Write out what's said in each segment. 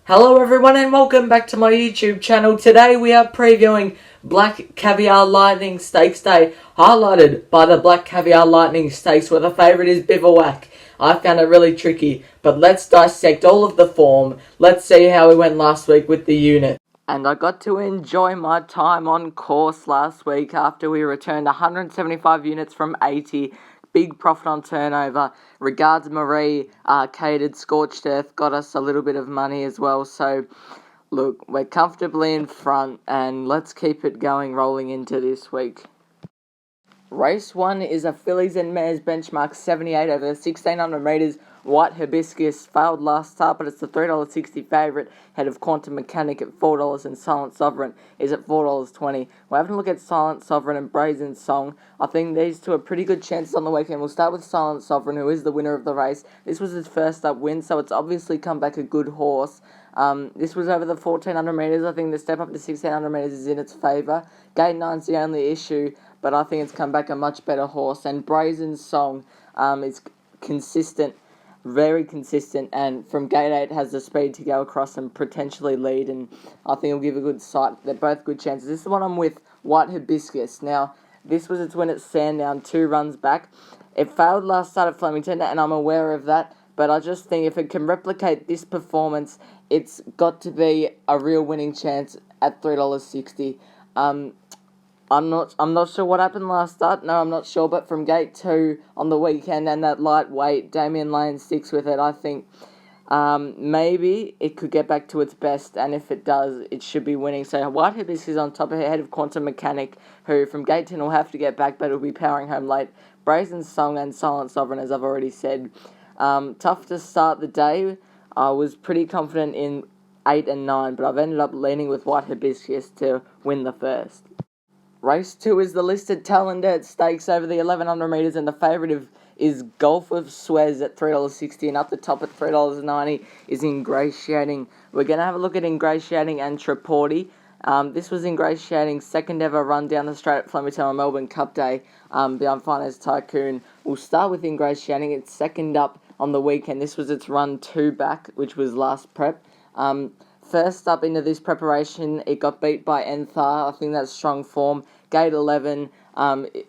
Hello everyone and welcome back to my YouTube channel. Today we are previewing Black Caviar Lightning Stakes Day, highlighted by the Black Caviar Lightning Stakes where the favourite is Bivouac. I found it really tricky, but let's dissect all of the form. Let's see how we went last week with the unit. And I got to enjoy my time on course last week after we returned 175 units from 80. Big profit on turnover. Regards Marie, Arcaded, Scorched Earth got us a little bit of money as well. So, look, we're comfortably in front and let's keep it going rolling into this week. Race 1 is a fillies and mares benchmark 78 over 1600 metres. White Hibiscus failed last start, but it's the $3.60 favourite, head of Quantum Mechanic at $4, and Silent Sovereign is at $4.20. We're having a look at Silent Sovereign and Brazen Song. I think these two are pretty good chances on the weekend. We'll start with Silent Sovereign, who is the winner of the race. This was his first up win, so it's obviously come back a good horse. This was over the 1400 metres. I think the step up to 1600 metres is in its favour. Gate 9's the only issue, but I think it's come back a much better horse. And Brazen Song is consistent, very consistent, and from gate 8 has the speed to go across and potentially lead, and I think it'll give a good sight. They're both good chances. This is the one I'm with, White Hibiscus. Now, this was its win at Sandown, 2 runs back. It failed last start at Flemington, and I'm aware of that, but I just think if it can replicate this performance, it's got to be a real winning chance at $3.60. I'm not sure what happened last start. No, I'm not sure. But from gate 2 on the weekend and that lightweight, Damien Lane sticks with it. I think maybe it could get back to its best, and if it does, it should be winning. So White Hibiscus is on top ahead of Quantum Mechanic, who from gate 10 will have to get back, but it'll be powering home late. Brazen Song and Silent Sovereign, as I've already said. Tough to start the day. I was pretty confident in 8 and 9, but I've ended up leaning with White Hibiscus to win the first. Race 2 is the listed Talendert Stakes over the 1100 metres, and the favourite is Gulf of Suez at $3.60, and up the top at $3.90 is Ingratiating. We're going to have a look at Ingratiating and Triporti. This was Ingratiating's second ever run down the straight at Flemington on Melbourne Cup Day behind Finance Tycoon. We'll start with Ingratiating. It's second up on the weekend. This was its run 2 back, which was last prep. First up into this preparation, it got beat by Enthar. I think that's strong form. Gate 11,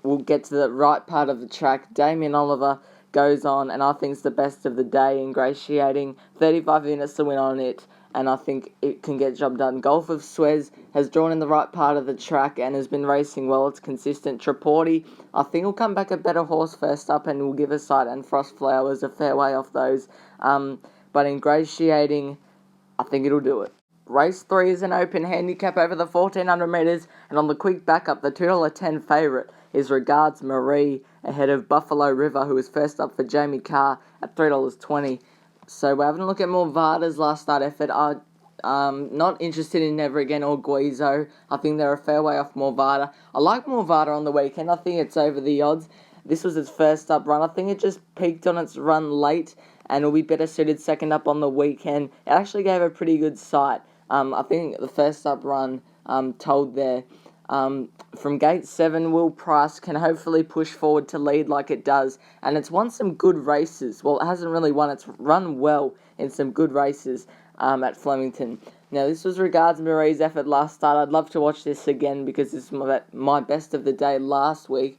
we'll get to the right part of the track. Damien Oliver goes on, and I think it's the best of the day. Ingratiating, 35 units to win on it, and I think it can get the job done. Gulf of Suez has drawn in the right part of the track and has been racing well. It's consistent. Triporti, I think will come back a better horse first up and will give a sight, and Frost Flowers a fair way off those. But Ingratiating, I think it'll do it. Race 3 is an open handicap over the 1400 metres, and on the quick backup, the $2.10 favourite is Regards Marie ahead of Buffalo River, who was first up for Jamie Carr at $3.20. So we're having a look at Morvada's last start effort. I'm not interested in Never Again or Guizo. I think they're a fair way off Morvada. I like Morvada on the weekend. I think it's over the odds. This was its first up run. I think it just peaked on its run late and will be better suited second up on the weekend. It actually gave a pretty good sight. I think the first up run told there. From gate 7, Will Price can hopefully push forward to lead like it does. And it's won some good races. Well, it hasn't really won. It's run well in some good races at Flemington. Now, this was Regards Marie's effort last start. I'd love to watch this again because this is my best of the day last week.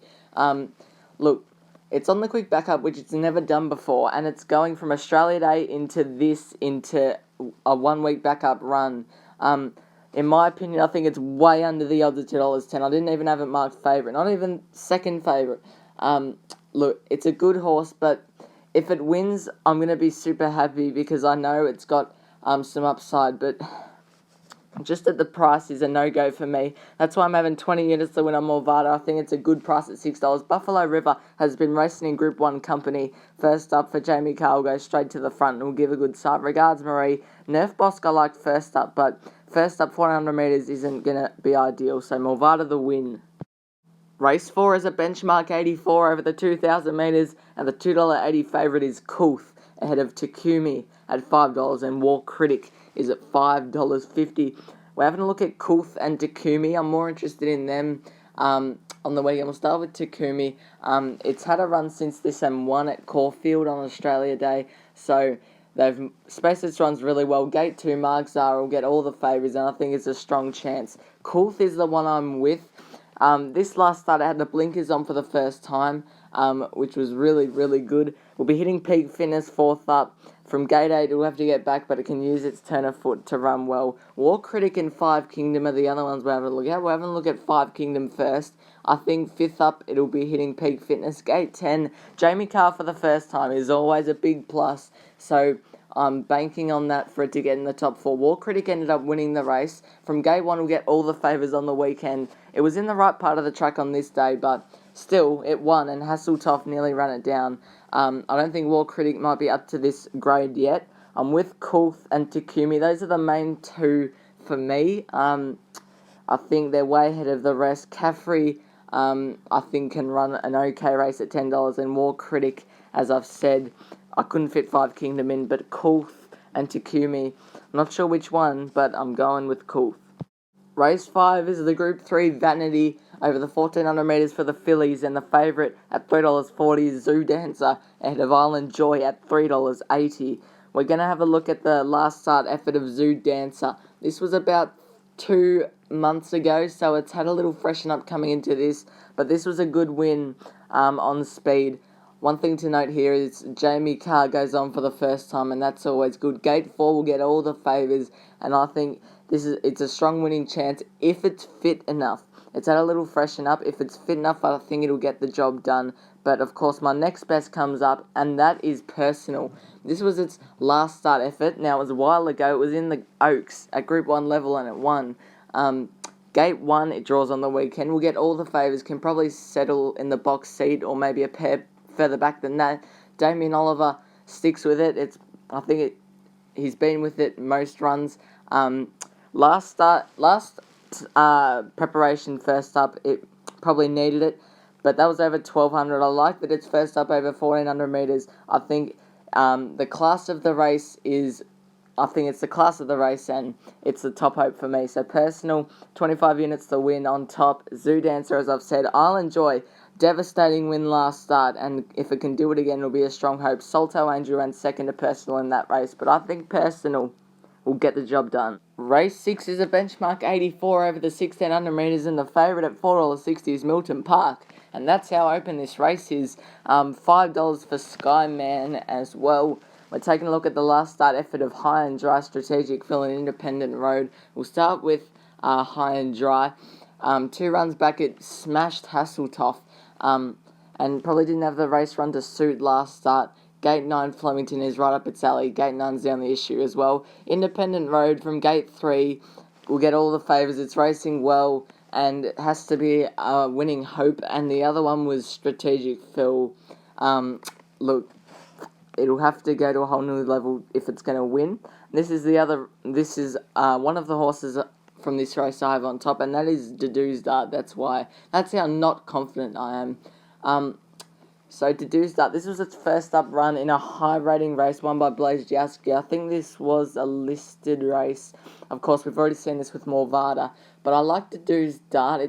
Look, it's on the quick backup, which it's never done before, and it's going from Australia Day into a 1 week backup run. In my opinion, I think it's way under the odds of $2.10. I didn't even have it marked favourite, not even second favourite. Look, it's a good horse, but if it wins, I'm going to be super happy because I know it's got some upside, but just at the price is a no-go for me. That's why I'm having 20 units to win on Morvada. I think it's a good price at $6. Buffalo River has been racing in Group 1 company. First up for Jamie Carr will go straight to the front and will give a good start. Regards Marie. Nerf Bosk I liked first up, but first up 400 metres isn't going to be ideal. So Morvada the win. Race 4 is a benchmark 84 over the 2,000 metres, and the $2.80 favourite is Kulth ahead of Takumi at $5, and War Critic is at $5.50. We're having a look at Kulth and Takumi. I'm more interested in them on the weekend. We'll start with Takumi. It's had a run since this and won at Caulfield on Australia Day, so they've spaced its runs really well. Gate 2, Mark Zara will get all the favours, and I think it's a strong chance. Coolth is the one I'm with. This last start, it had the blinkers on for the first time, which was really, really good. We'll be hitting peak fitness 4th up. From gate 8, it'll have to get back, but it can use its turn of foot to run well. War Critic and 5 Kingdom are the other ones we're having a look at. We're having a look at 5 Kingdom first. I think 5th up, it'll be hitting peak fitness. Gate 10, Jamie Carr for the first time is always a big plus. So I'm banking on that for it to get in the top 4. War Critic ended up winning the race. From gate 1, we'll get all the favours on the weekend. It was in the right part of the track on this day, but still, it won, and Hasseltoff nearly ran it down. I don't think War Critic might be up to this grade yet. I'm with Coolth and Takumi. Those are the main two for me. I think they're way ahead of the rest. Caffrey, I think, can run an okay race at $10, and War Critic, as I've said, I couldn't fit 5 Kingdom in, but Coolth and Takumi, I'm not sure which one, but I'm going with Coolth. Race 5 is the Group 3 Vanity over the 1400 metres for the fillies, and the favourite at $3.40 is Zoo Dancer ahead of Island Joy at $3.80. We're going to have a look at the last start effort of Zoo Dancer. This was about 2 months ago, so it's had a little freshen up coming into this, but this was a good win on speed. One thing to note here is Jamie Carr goes on for the first time, and that's always good. Gate 4 will get all the favours, and I think it's a strong winning chance if it's fit enough. It's had a little freshen up. If it's fit enough, I think it'll get the job done. But of course, my next best comes up, and that is Personal. This was its last start effort. Now, it was a while ago. It was in the Oaks at Group 1 level, and it won. Gate 1, it draws on the weekend. We'll get all the favours. Can probably settle in the box seat, or maybe a pair further back than that. Damien Oliver sticks with it. He's been with it most runs. Last preparation first up, it probably needed it, but that was over 1200. I like that it's first up over 1400 metres. I think the class of the race and it's the top hope for me. So Personal, 25 units to win on top. Zoo Dancer, as I've said. Island Joy, devastating win last start, and if it can do it again, it'll be a strong hope. Salto Angel ran second to Personal in that race, but I think Personal will get the job done. Race 6 is a benchmark 84 over the 1600 metres, and the favourite at $4.60 is Milton Park. And that's how open this race is. $5 for Skyman as well. We're taking a look at the last start effort of High and Dry Strategic Fill and Independent Road. We'll start with High and Dry. 2 runs back, it smashed Hasseltoff, and probably didn't have the race run to suit last start. Gate 9 Flemington is right up its alley. Gate 9's the only issue as well. Independent Road from Gate 3 will get all the favours. It's racing well, and it has to be winning hope. And the other one was Strategic Fill. Look, it'll have to go to a whole new level if it's going to win. This is one of the horses from this race I have on top, and that is Dedu's Dart. That's how not confident I am. So Dedu's Dart, this was its first up run in a high rating race won by Blaise Jaski. I think this was a listed race. Of course, we've already seen this with Morvada, but I like Dedu's Dart.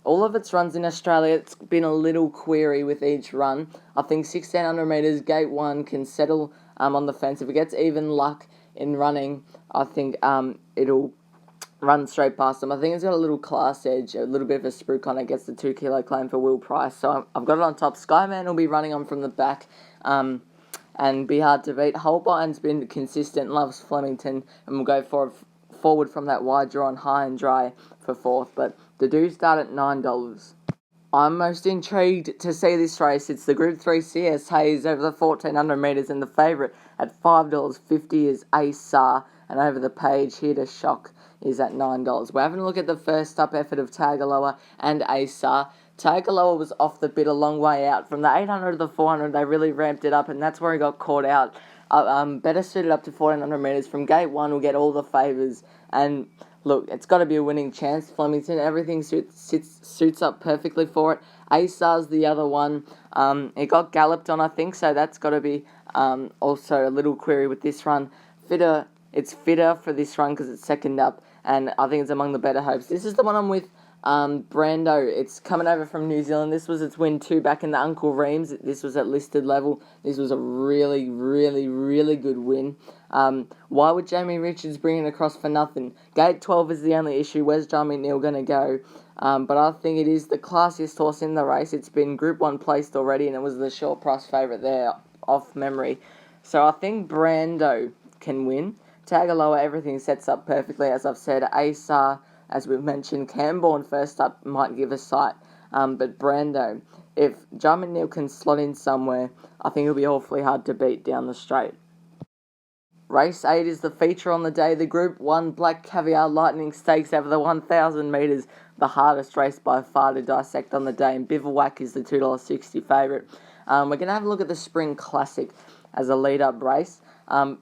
All of its runs in Australia, it's been a little query with each run. I think 1600 metres, Gate 1 can settle on the fence. If it gets even luck in running, I think it'll run straight past them. I think it's got a little class edge, a little bit of a spruik on it, gets the 2 kilo claim for Will Price. So I've got it on top. Skyman will be running on from the back and be hard to beat. Holbein's been consistent, loves Flemington, and will go forward from that wide draw on High and Dry for 4th. But the do start at $9. I'm most intrigued to see this race. It's the Group 3 CS Hayes over the 1400 metres, and the favourite at $5.50 is Asar, and over the page here to shock is at $9. We're having a look at the first up effort of Tagaloa and Asar. Tagaloa was off the bit a long way out. From the 800 to the 400, they really ramped it up, and that's where he got caught out. Better suited up to 1400 metres. From Gate 1, we'll get all the favours, and look, it's got to be a winning chance. Flemington, everything suits up perfectly for it. Asar's the other one. It got galloped on, I think, so that's got to be also a little query with this run. It's fitter for this run because it's second up, and I think it's among the better hopes. This is the one I'm with Brando, it's coming over from New Zealand. This was its win 2 back in the Uncle Reams. This was at listed level. This was a really, really, really good win. Why would Jamie Richards bring it across for nothing? Gate 12 is the only issue. Where's John McNeil going to go? But I think it is the classiest horse in the race. It's been Group 1 placed already, and it was the short price favourite there, off memory. So I think Brando can win. Tagaloa, everything sets up perfectly, as I've said. Asar, as we've mentioned, Camborne first up might give a sight. But Brando, if John McNeil can slot in somewhere, I think it'll be awfully hard to beat down the straight. Race 8 is the feature on the day. The Group 1 Black Caviar Lightning Stakes over the 1,000 metres. The hardest race by far to dissect on the day. And Bivouac is the $2.60 favourite. We're going to have a look at the Spring Classic as a lead-up race.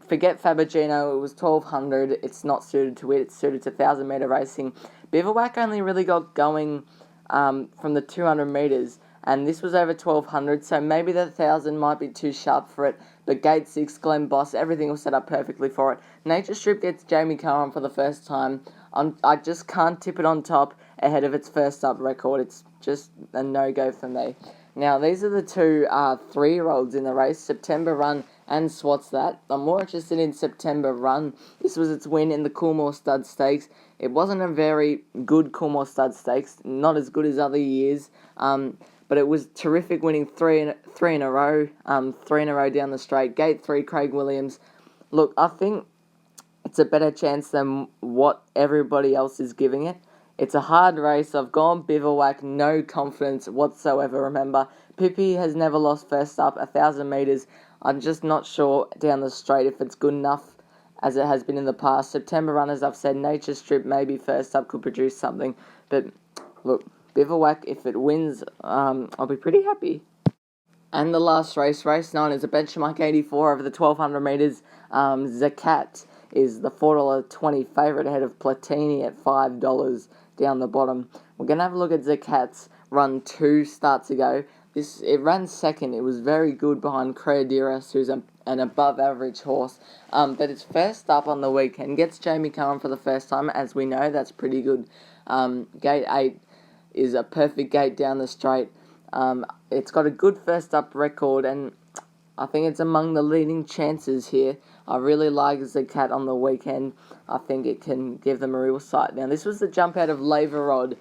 Forget Fabergino, it was 1,200. It's not suited to it. It's suited to 1,000 metre racing. Bivouac only really got going from the 200 metres. And this was over 1,200, so maybe the 1,000 might be too sharp for it. But Gate 6, Glen Boss, everything was set up perfectly for it. Nature Strip gets Jamie Curran for the first time. I just can't tip it on top ahead of its first up record. It's just a no-go for me. Now, these are the two 3-year-olds in the race, September Run and Swats That. I'm more interested in September Run. This was its win in the Coolmore Stud Stakes. It wasn't a very good Coolmore Stud Stakes, not as good as other years. But it was terrific, winning three in a row down the straight. Gate 3, Craig Williams. Look, I think it's a better chance than what everybody else is giving it. It's a hard race. I've gone Bivouac, no confidence whatsoever, remember. Pippi has never lost first up, 1,000 metres. I'm just not sure down the straight if it's good enough as it has been in the past. September Run, as I've said, Nature Strip maybe first up could produce something. But look, Bivouac, if it wins, I'll be pretty happy. And the last race, race 9, is a benchmark 84 over the 1,200 metres. Zakat is the $4.20 favourite ahead of Platini at $5 down the bottom. We're going to have a look at Zakat's run 2 starts ago. It ran second. It was very good behind Creadiras, who's an above-average horse. But it's first up on the weekend. Gets Jamie Curran for the first time, as we know. That's pretty good. Gate 8 is a perfect gate down the straight. It's got a good first up record, and I think it's among the leading chances here. I really like Zakat on the weekend. I think it can give them a real sight. Now, this was the jump out of Laverod.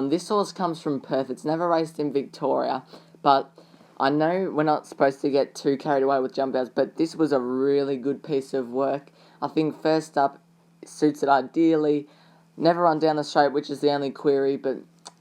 This horse comes from Perth. It's never raced in Victoria, but I know we're not supposed to get too carried away with jump outs, but this was a really good piece of work. I think first up suits it ideally. Never run down the straight, which is the only query, but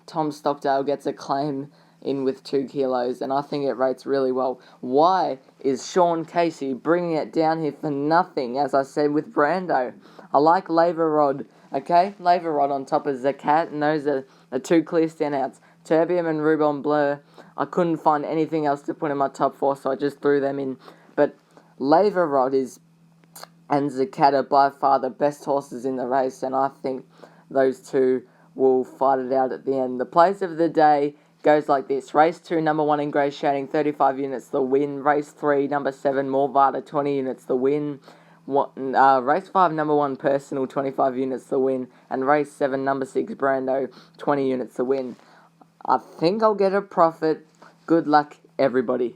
Tom Stockdale gets a claim in with 2 kilos, and I think it rates really well. Why is Sean Casey bringing it down here for nothing, as I said with Brando? I like Laverod, okay? Laverod on top of Zakat, and those are the 2 clear standouts. Terbium and Rubon Bleu, I couldn't find anything else to put in my top 4, so I just threw them in. But Laverod and Zakat are by far the best horses in the race, and I think those 2 will fight it out at the end. The place of the day goes like this. Race 2, number 1, Ingratiating, 35 units, the win. Race 3, number 7, Morvada, 20 units, the win. Race 5, number 1, Personal, 25 units, the win. And race 7, number 6, Brando, 20 units, the win. I think I'll get a profit. Good luck, everybody.